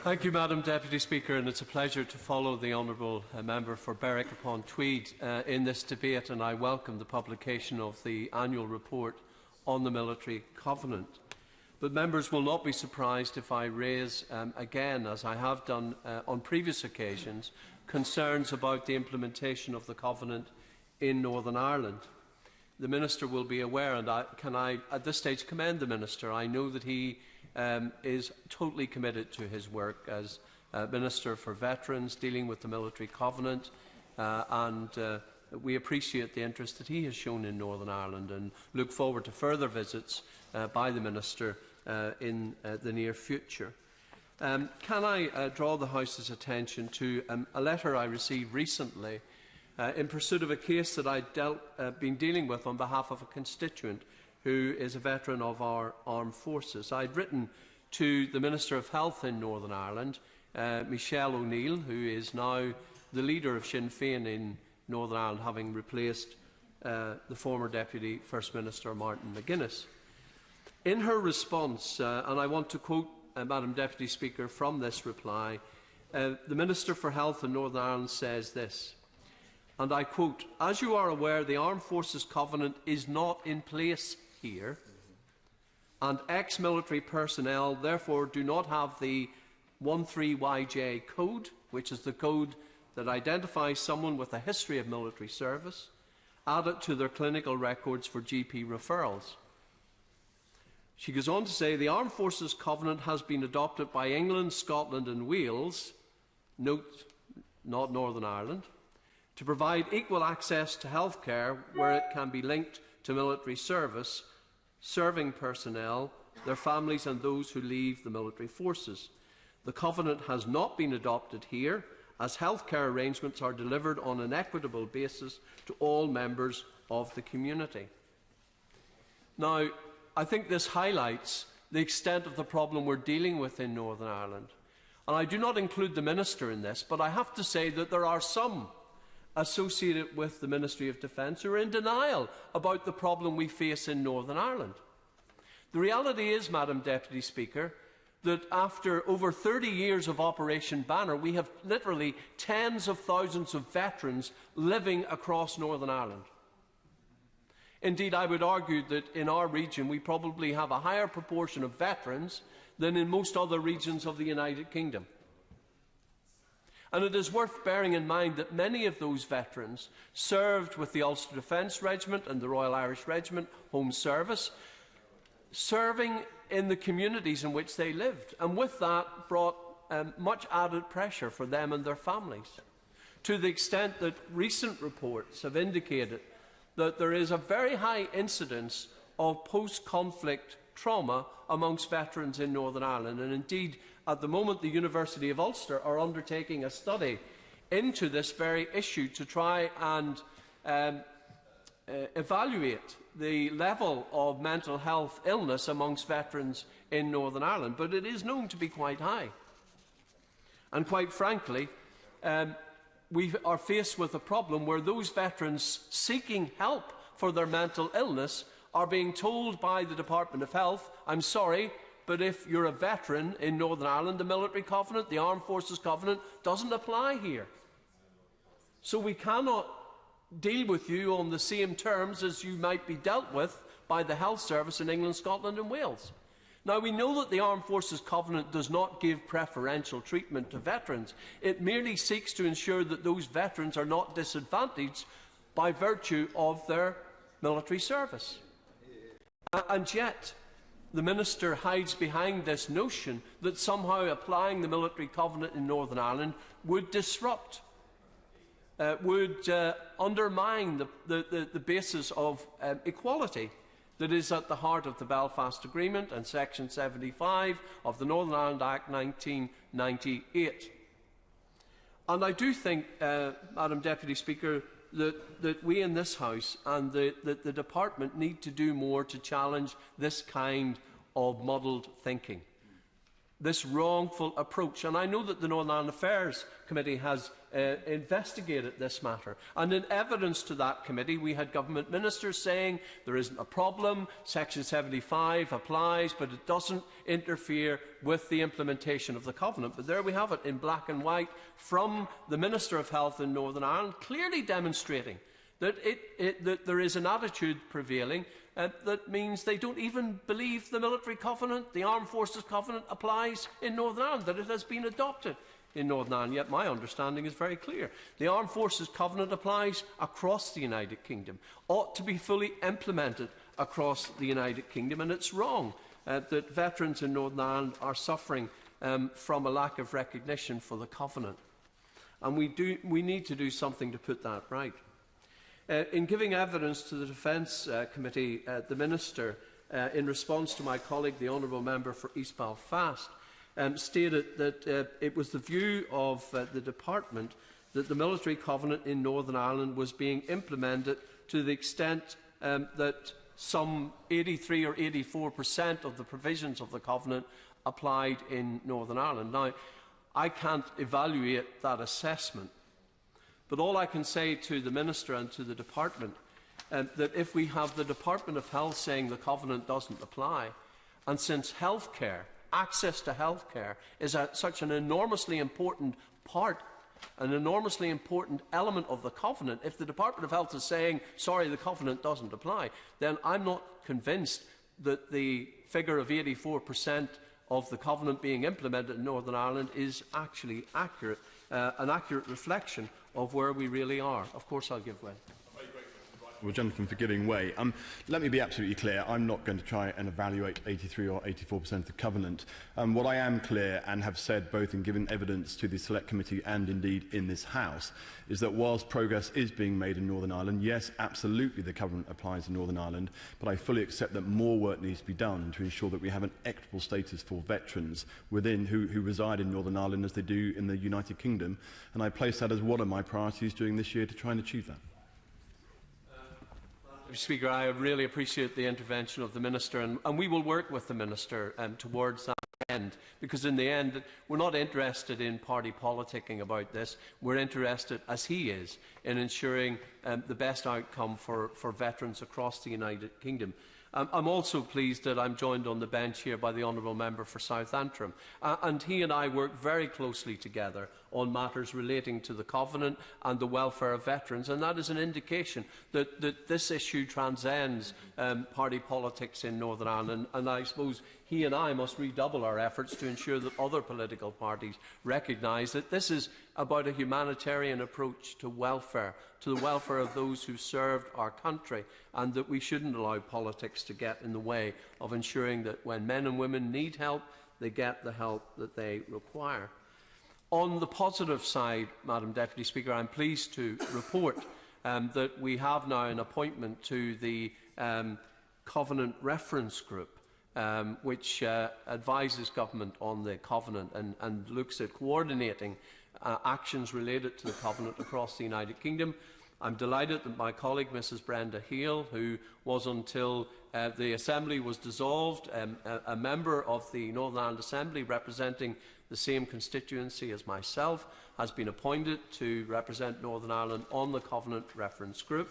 Thank you, Madam Deputy Speaker, and it's a pleasure to follow the honourable member for Berwick-upon-Tweed in this debate, and I welcome the publication of the annual report on the military covenant. But members will not be surprised if I raise again, as I have done on previous occasions, concerns about the implementation of the covenant in Northern Ireland. The Minister will be aware, and can I at this stage commend the Minister. I know that he is totally committed to his work as Minister for Veterans, dealing with the military covenant, and we appreciate the interest that he has shown in Northern Ireland and look forward to further visits by the Minister in the near future. Can I draw the House's attention to a letter I received recently in pursuit of a case that I been dealing with on behalf of a constituent who is a veteran of our armed forces. I had written to the Minister of Health in Northern Ireland, Michelle O'Neill, who is now the leader of Sinn Féin in Northern Ireland, having replaced the former Deputy First Minister Martin McGuinness. In her response, and I want to quote Madam Deputy Speaker from this reply, the Minister for Health in Northern Ireland says this, and I quote, "As you are aware, the Armed Forces Covenant is not in place here, and ex-military personnel therefore do not have the 13YJ code, which is the code that identifies someone with a history of military service, added to their clinical records for GP referrals." She goes on to say, "The Armed Forces Covenant has been adopted by England, Scotland and Wales," note, not Northern Ireland, "to provide equal access to health care where it can be linked to military service, serving personnel, their families and those who leave the military forces. The Covenant has not been adopted here, as healthcare arrangements are delivered on an equitable basis to all members of the community." Now, I think this highlights the extent of the problem we're dealing with in Northern Ireland. And I do not include the Minister in this, but I have to say that there are some associated with the Ministry of Defence who are in denial about the problem we face in Northern Ireland. The reality is, Madam Deputy Speaker, that after over 30 years of Operation Banner, we have literally tens of thousands of veterans living across Northern Ireland. Indeed, I would argue that in our region we probably have a higher proportion of veterans than in most other regions of the United Kingdom. And it is worth bearing in mind that many of those veterans served with the Ulster Defence Regiment and the Royal Irish Regiment Home Service, serving in the communities in which they lived, and with that brought much added pressure for them and their families, to the extent that recent reports have indicated that there is a very high incidence of post-conflict trauma amongst veterans in Northern Ireland. And indeed, at the moment, the University of Ulster are undertaking a study into this very issue to try and evaluate the level of mental health illness amongst veterans in Northern Ireland. But it is known to be quite high. And quite frankly, we are faced with a problem where those veterans seeking help for their mental illness are being told by the Department of Health, "I'm sorry, but if you're a veteran in Northern Ireland, the Military Covenant, the Armed Forces Covenant, doesn't apply here. So we cannot deal with you on the same terms as you might be dealt with by the Health Service in England, Scotland and Wales." Now, we know that the Armed Forces Covenant does not give preferential treatment to veterans. It merely seeks to ensure that those veterans are not disadvantaged by virtue of their military service. And yet, the Minister hides behind this notion that somehow applying the Military Covenant in Northern Ireland would disrupt, would undermine the basis of equality that is at the heart of the Belfast Agreement and Section 75 of the Northern Ireland Act 1998. And I do think, Madam Deputy Speaker, that we in this House and the Department need to do more to challenge this kind of muddled thinking. this wrongful approach. And I know that the Northern Ireland Affairs Committee has investigated this matter. And in evidence to that committee, we had government ministers saying there isn't a problem, Section 75 applies, but it doesn't interfere with the implementation of the Covenant. But there we have it in black and white from the Minister of Health in Northern Ireland, clearly demonstrating that, that there is an attitude prevailing that means they don't even believe the military covenant, the Armed Forces Covenant, applies in Northern Ireland, that it has been adopted in Northern Ireland. Yet my understanding is very clear. The Armed Forces Covenant applies across the United Kingdom, ought to be fully implemented across the United Kingdom, and it's wrong that veterans in Northern Ireland are suffering from a lack of recognition for the Covenant. And we need to do something to put that right. In giving evidence to the Defence Committee, the Minister, in response to my colleague, the Honourable Member for East Belfast, stated that it was the view of the Department that the military covenant in Northern Ireland was being implemented to the extent that some 83 or 84% of the provisions of the covenant applied in Northern Ireland. Now, I can't evaluate that assessment, but all I can say to the Minister and to the Department that if we have the Department of Health saying the Covenant doesn't apply, and since healthcare, access to healthcare, is such an enormously important part, an enormously important element of the Covenant, if the Department of Health is saying, sorry, the Covenant doesn't apply, then I'm not convinced that the figure of 84% of the Covenant being implemented in Northern Ireland is actually accurate, an accurate reflection of where we really are. Of course, I'll give way. Well, gentlemen, for giving way. Let me be absolutely clear. I'm not going to try and evaluate 83 or 84% of the Covenant. What I am clear and have said both in giving evidence to the Select Committee and indeed in this House is that whilst progress is being made in Northern Ireland, yes, absolutely the Covenant applies in Northern Ireland, but I fully accept that more work needs to be done to ensure that we have an equitable status for veterans within who reside in Northern Ireland as they do in the United Kingdom. And I place that as one of my priorities during this year to try and achieve that. Mr. Speaker, I really appreciate the intervention of the Minister, and we will work with the Minister towards that end, because in the end we're not interested in party politicking about this. We're interested, as he is, in ensuring the best outcome for veterans across the United Kingdom. I'm also pleased that I'm joined on the bench here by the Honourable Member for South Antrim, and he and I work very closely together on matters relating to the Covenant and the welfare of veterans, and that is an indication that this issue transcends party politics in Northern Ireland, and I suppose he and I must redouble our efforts to ensure that other political parties recognise that this is about a humanitarian approach to welfare, to the welfare of those who served our country, and that we shouldn't allow politics to get in the way of ensuring that when men and women need help, they get the help that they require. On the positive side, Madam Deputy Speaker, I am pleased to report that we have now an appointment to the Covenant Reference Group, which advises government on the Covenant and looks at coordinating actions related to the Covenant across the United Kingdom. I'm delighted that my colleague, Mrs Brenda Hale, who was until the Assembly was dissolved, a member of the Northern Ireland Assembly representing the same constituency as myself, has been appointed to represent Northern Ireland on the Covenant Reference Group.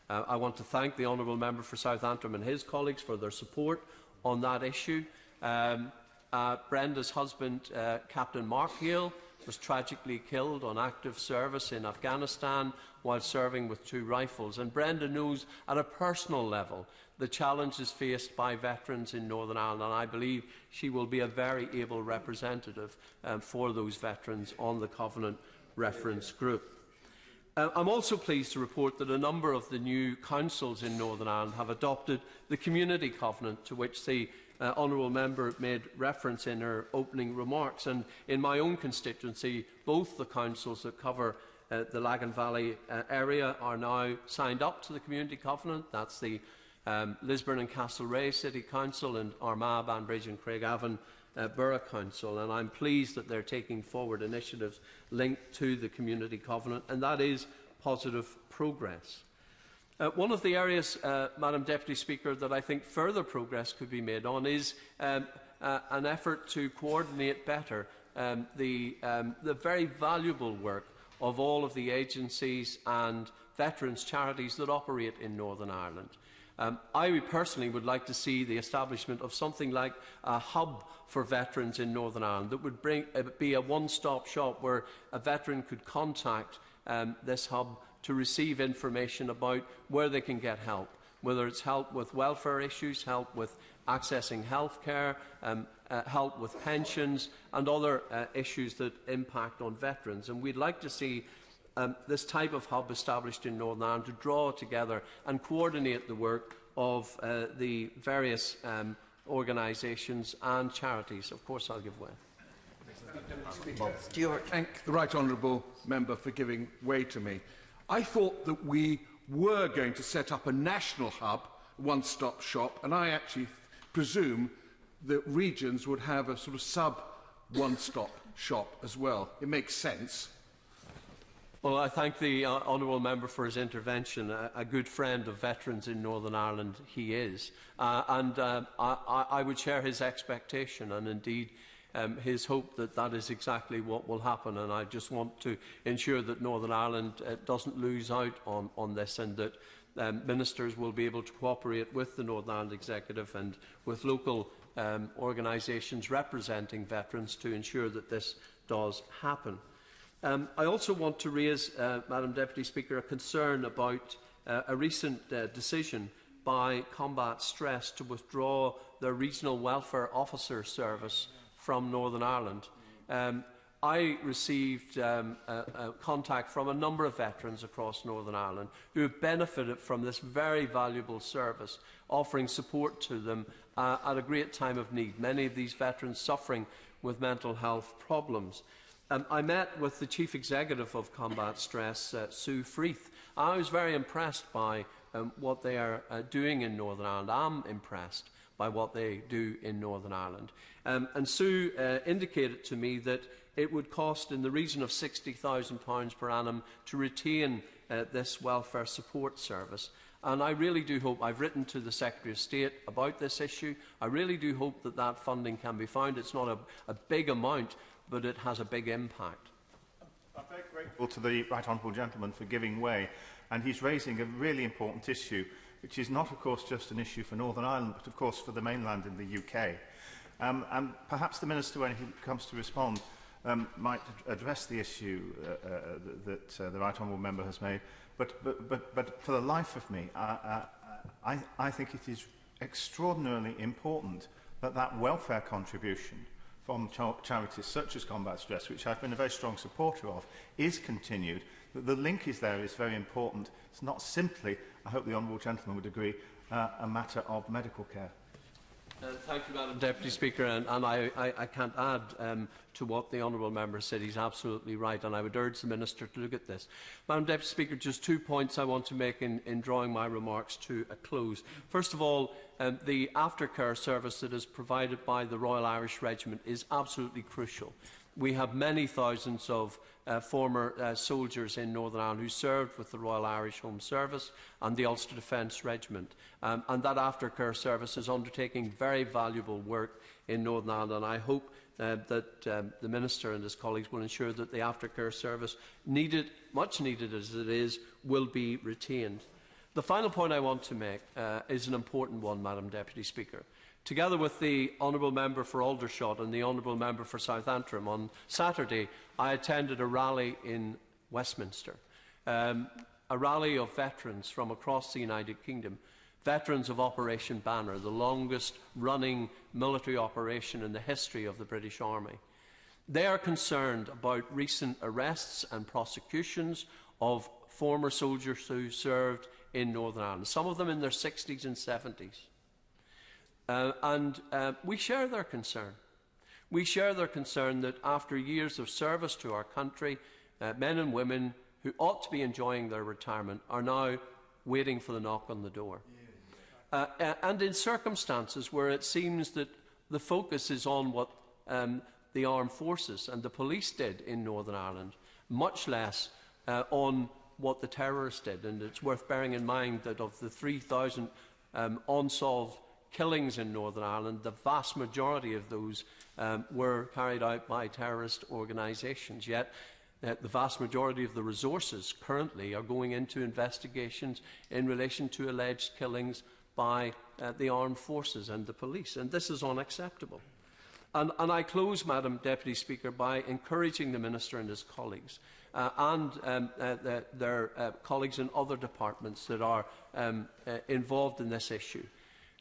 I want to thank the Honourable Member for South Antrim and his colleagues for their support on that issue. Brenda's husband, Captain Mark Hale, was tragically killed on active service in Afghanistan while serving with 2 rifles. And Brenda knows at a personal level the challenges faced by veterans in Northern Ireland, and I believe she will be a very able representative for those veterans on the Covenant Reference Group. I'm also pleased to report that a number of the new councils in Northern Ireland have adopted the Community Covenant, to which the Honourable Member made reference in her opening remarks. And in my own constituency, both the councils that cover the Lagan Valley area are now signed up to the Community Covenant. That's the Lisburn and Castlereagh City Council and Armagh, Banbridge and Craigavon Borough Council, and I'm pleased that they're taking forward initiatives linked to the Community Covenant, and that is positive progress. One of the areas, Madam Deputy Speaker, that I think further progress could be made on is an effort to coordinate better the very valuable work of all of the agencies and veterans' charities that operate in Northern Ireland. I personally would like to see the establishment of something like a hub for veterans in Northern Ireland that would be a one-stop shop where a veteran could contact this hub to receive information about where they can get help, whether it's help with welfare issues, help with accessing health care, help with pensions and other issues that impact on veterans. And we'd like to see this type of hub established in Northern Ireland to draw together and coordinate the work of the various organisations and charities. Of course, I'll give way. Stewart. Thank the Right Honourable Member for giving way to me. I thought that we were going to set up a national hub, one-stop shop, and I actually presume that regions would have a sort of sub-one-stop shop as well. It makes sense. Well, I thank the honourable member for his intervention. A good friend of veterans in Northern Ireland he is. I would share his expectation and indeed his hope that that is exactly what will happen. And I just want to ensure that Northern Ireland doesn't lose out on this and that ministers will be able to cooperate with the Northern Ireland Executive and with local organisations representing veterans to ensure that this does happen. I also want to raise, Madam Deputy Speaker, a concern about a recent decision by Combat Stress to withdraw their Regional Welfare Officer service from Northern Ireland. I received contact from a number of veterans across Northern Ireland who have benefited from this very valuable service, offering support to them at a great time of need, many of these veterans suffering with mental health problems. I met with the Chief Executive of Combat Stress, Sue Freeth. I was very impressed by what they are doing in Northern Ireland. I'm impressed by what they do in Northern Ireland. And Sue indicated to me that it would cost in the region of £60,000 per annum to retain this welfare support service. And I really do hope, I've written to the Secretary of State about this issue, I really do hope that that funding can be found. It's not a big amount, but it has a big impact. I'm very grateful to the Right Honourable Gentleman for giving way, and he's raising a really important issue, which is not, of course, just an issue for Northern Ireland, but, of course, for the mainland in the UK. And perhaps the Minister, when he comes to respond, might address the issue that the Right Honourable Member has made. But for the life of me, I think it is extraordinarily important that that welfare contribution from charities such as Combat Stress, which I've been a very strong supporter of, is continued. The linkage there is very important. It's not simply, I hope the Honourable Gentleman would agree, a matter of medical care. Thank you, Madam Deputy Speaker, and I can't add to what the honourable member said. He's absolutely right, and I would urge the Minister to look at this. Madam Deputy Speaker, just 2 points I want to make in drawing my remarks to a close. First of all, the aftercare service that is provided by the Royal Irish Regiment is absolutely crucial. We have many thousands of former soldiers in Northern Ireland who served with the Royal Irish Home Service and the Ulster Defence Regiment. And that aftercare service is undertaking very valuable work in Northern Ireland. And I hope that the Minister and his colleagues will ensure that the aftercare service, much needed as it is, will be retained. The final point I want to make is an important one, Madam Deputy Speaker. Together with the Honourable Member for Aldershot and the Honourable Member for South Antrim, on Saturday I attended a rally in Westminster, a rally of veterans from across the United Kingdom, veterans of Operation Banner, the longest running military operation in the history of the British Army. They are concerned about recent arrests and prosecutions of former soldiers who served in Northern Ireland, some of them in their 60s and 70s. We share their concern. We share their concern that after years of service to our country, men and women who ought to be enjoying their retirement are now waiting for the knock on the door. And in circumstances where it seems that the focus is on what the armed forces and the police did in Northern Ireland, much less on what the terrorists did. And it's worth bearing in mind that of the 3,000 unsolved killings in Northern Ireland, the vast majority of those were carried out by terrorist organisations. Yet the vast majority of the resources currently are going into investigations in relation to alleged killings by the armed forces and the police, and this is unacceptable. And I close, Madam Deputy Speaker, by encouraging the Minister and his colleagues and their colleagues in other departments that are involved in this issue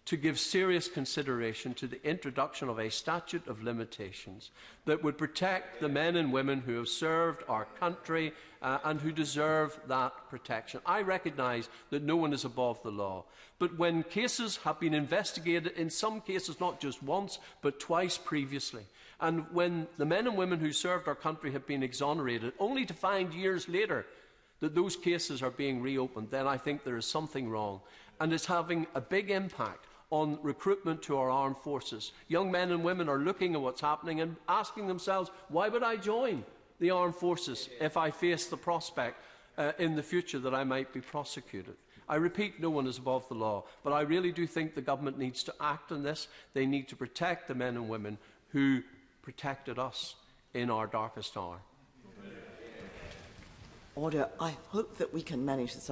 to give serious consideration to the introduction of a statute of limitations that would protect the men and women who have served our country and who deserve that protection. I recognise that no one is above the law, but when cases have been investigated, in some cases not just once but twice previously, and when the men and women who served our country have been exonerated, only to find years later that those cases are being reopened, then I think there is something wrong, and it's having a big impact on recruitment to our armed forces. Young men and women are looking at what's happening and asking themselves, why would I join the armed forces if I face the prospect in the future that I might be prosecuted? I repeat, no one is above the law, but I really do think the government needs to act on this. They need to protect the men and women who protected us in our darkest hour. Order. I hope that we can manage this